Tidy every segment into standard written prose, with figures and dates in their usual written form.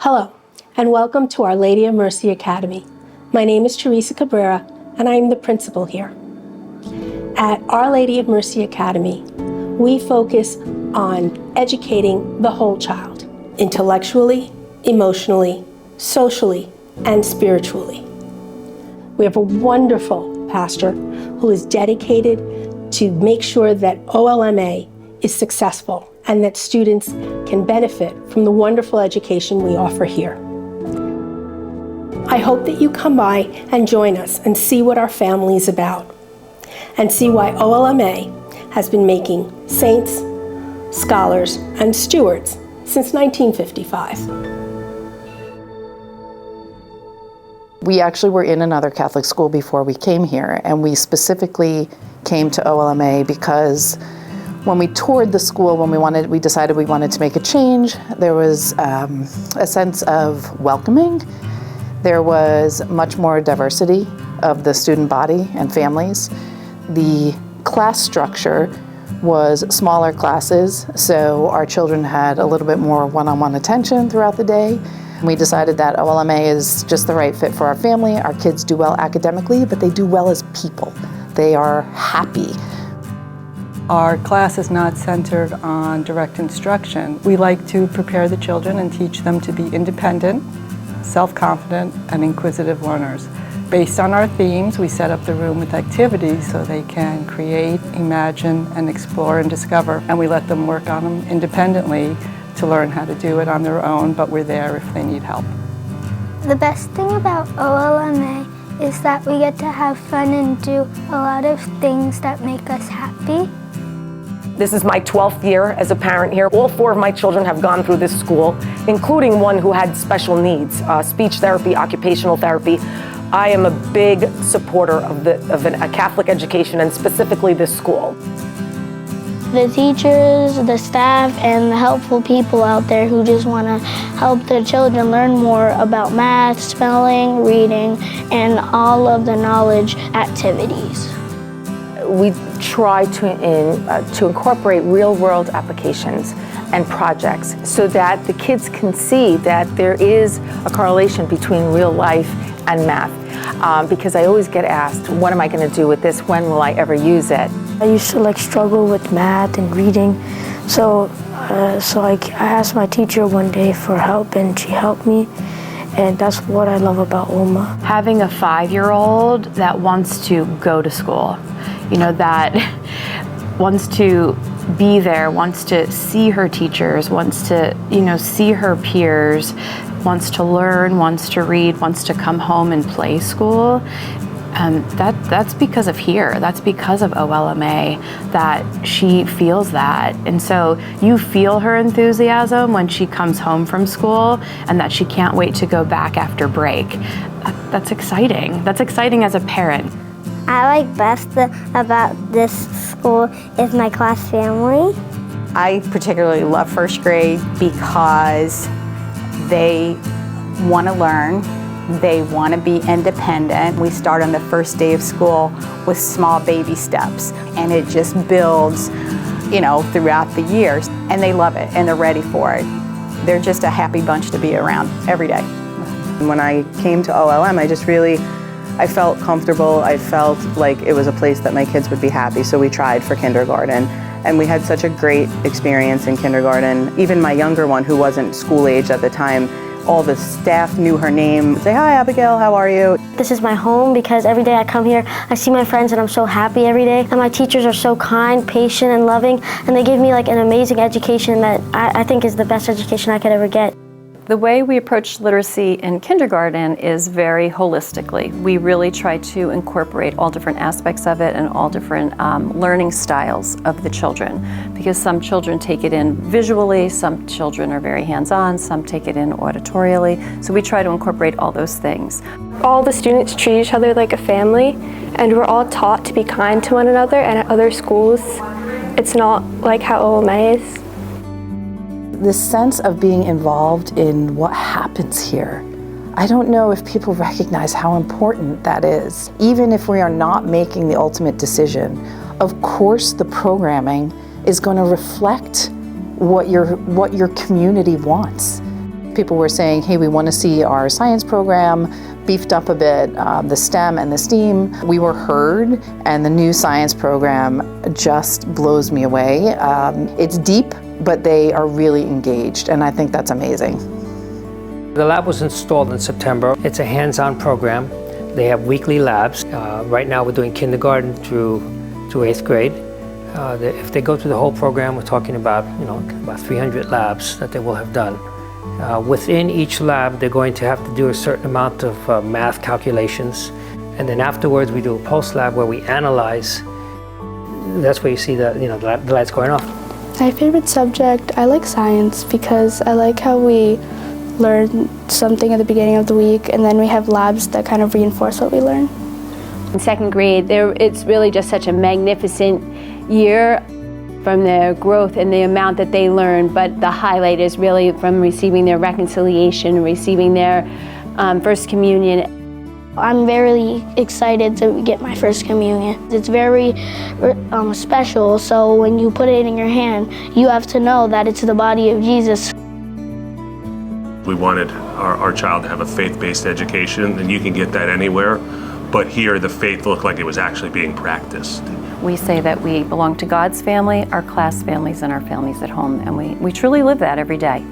Hello, and welcome to Our Lady of Mercy Academy. My name is Teresa Cabrera, and I am the principal here. At Our Lady of Mercy Academy, we focus on educating the whole child, intellectually, emotionally, socially, and spiritually. We have a wonderful pastor who is dedicated to make sure that OLMA is successful and that students can benefit from the wonderful education we offer here. I hope that you come by and join us and see what our family is about, and see why OLMA has been making saints, scholars, and stewards since 1955. We actually were in another Catholic school before we came here, and we specifically came to OLMA because when we toured the school, we decided we wanted to make a change. There was a sense of welcoming. There was much more diversity of the student body and families. The class structure was smaller classes, so our children had a little bit more one-on-one attention throughout the day. We decided that OLMA is just the right fit for our family. Our kids do well academically, but they do well as people. They are happy. Our class is not centered on direct instruction. We like to prepare the children and teach them to be independent, self-confident, and inquisitive learners. Based on our themes, we set up the room with activities so they can create, imagine, and explore and discover. And we let them work on them independently to learn how to do it on their own, but we're there if they need help. The best thing about OLMA is that we get to have fun and do a lot of things that make us happy. This is my 12th year as a parent here. All 4 of my children have gone through this school, including one who had special needs, speech therapy, occupational therapy. I am a big supporter of a Catholic education, and specifically this school. The teachers, the staff, and the helpful people out there who just want to help their children learn more about math, spelling, reading, and all of the knowledge activities. We try to incorporate real-world applications and projects so that the kids can see that there is a correlation between real life and math. Because I always get asked, what am I going to do with this? When will I ever use it? I used to struggle with math and reading, so I asked my teacher one day for help, and she helped me, and that's what I love about OLMA. Having a 5-year-old that wants to go to school, that wants to be there, wants to see her teachers, wants to, see her peers, wants to learn, wants to read, wants to come home and play school. That's because of here. That's because of OLMA that she feels that. And so you feel her enthusiasm when she comes home from school and that she can't wait to go back after break. That's exciting. That's exciting as a parent. I like best about this school is my class family. I particularly love first grade because they want to learn, they want to be independent. We start on the first day of school with small baby steps, and it just builds, throughout the years, and they love it and they're ready for it. They're just a happy bunch to be around every day. When I came to OLM, I felt comfortable. I felt like it was a place that my kids would be happy, so we tried for kindergarten. And we had such a great experience in kindergarten. Even my younger one, who wasn't school age at the time, all the staff knew her name. Say, hi, Abigail, how are you? This is my home because every day I come here, I see my friends and I'm so happy every day. And my teachers are so kind, patient, and loving, and they give me an amazing education that I think is the best education I could ever get. The way we approach literacy in kindergarten is very holistically. We really try to incorporate all different aspects of it and all different learning styles of the children, because some children take it in visually, some children are very hands-on, some take it in auditorially. So we try to incorporate all those things. All the students treat each other like a family, and we're all taught to be kind to one another, and at other schools, it's not like how OLMA is. This sense of being involved in what happens here, I don't know if people recognize how important that is. Even if we are not making the ultimate decision, of course the programming is going to reflect what your community wants. people were saying, hey, we want to see our science program beefed up a bit, the STEM and the STEAM. We were heard, and the new science program just blows me away. It's deep, but they are really engaged, and I think that's amazing. The lab was installed in September. It's a hands-on program. They have weekly labs. Right now we're doing kindergarten through 8th grade. If they go through the whole program, we're talking about, about 300 labs that they will have done. Within each lab, they're going to have to do a certain amount of math calculations. And then afterwards, we do a post lab where we analyze. That's where you see the lights going off. My favorite subject, I like science because I like how we learn something at the beginning of the week and then we have labs that kind of reinforce what we learn. In 2nd grade, it's really just such a magnificent year from their growth and the amount that they learn, but the highlight is really from receiving their reconciliation, receiving their First Communion. I'm very excited to get my First Communion. It's very special, so when you put it in your hand, you have to know that it's the body of Jesus. We wanted our child to have a faith-based education, and you can get that anywhere, but here the faith looked like it was actually being practiced. We say that we belong to God's family, our class families, and our families at home, and we truly live that every day.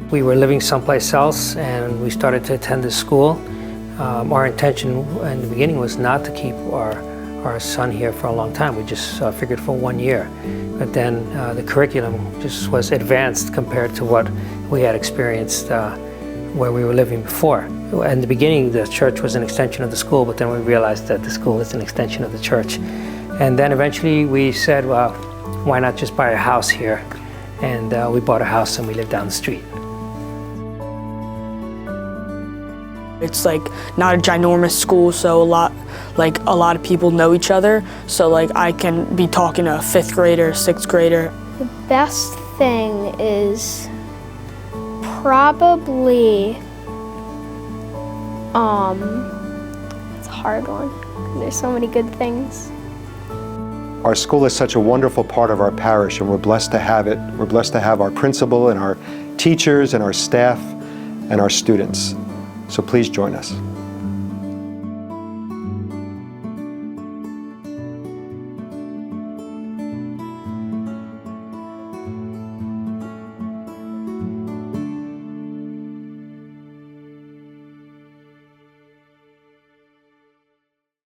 We were living someplace else, and we started to attend this school. Our intention in the beginning was not to keep our son here for a long time. We just figured for 1 year. But then the curriculum just was advanced compared to what we had experienced where we were living before. In the beginning, the church was an extension of the school, but then we realized that the school is an extension of the church. And then eventually we said, well, why not just buy a house here? And we bought a house and we lived down the street. It's like not a ginormous school, so a lot of people know each other. So like I can be talking to a 5th grader, 6th grader. The best thing is probably it's a hard one. There's so many good things. Our school is such a wonderful part of our parish, and we're blessed to have it. We're blessed to have our principal and our teachers and our staff and our students. So please join us.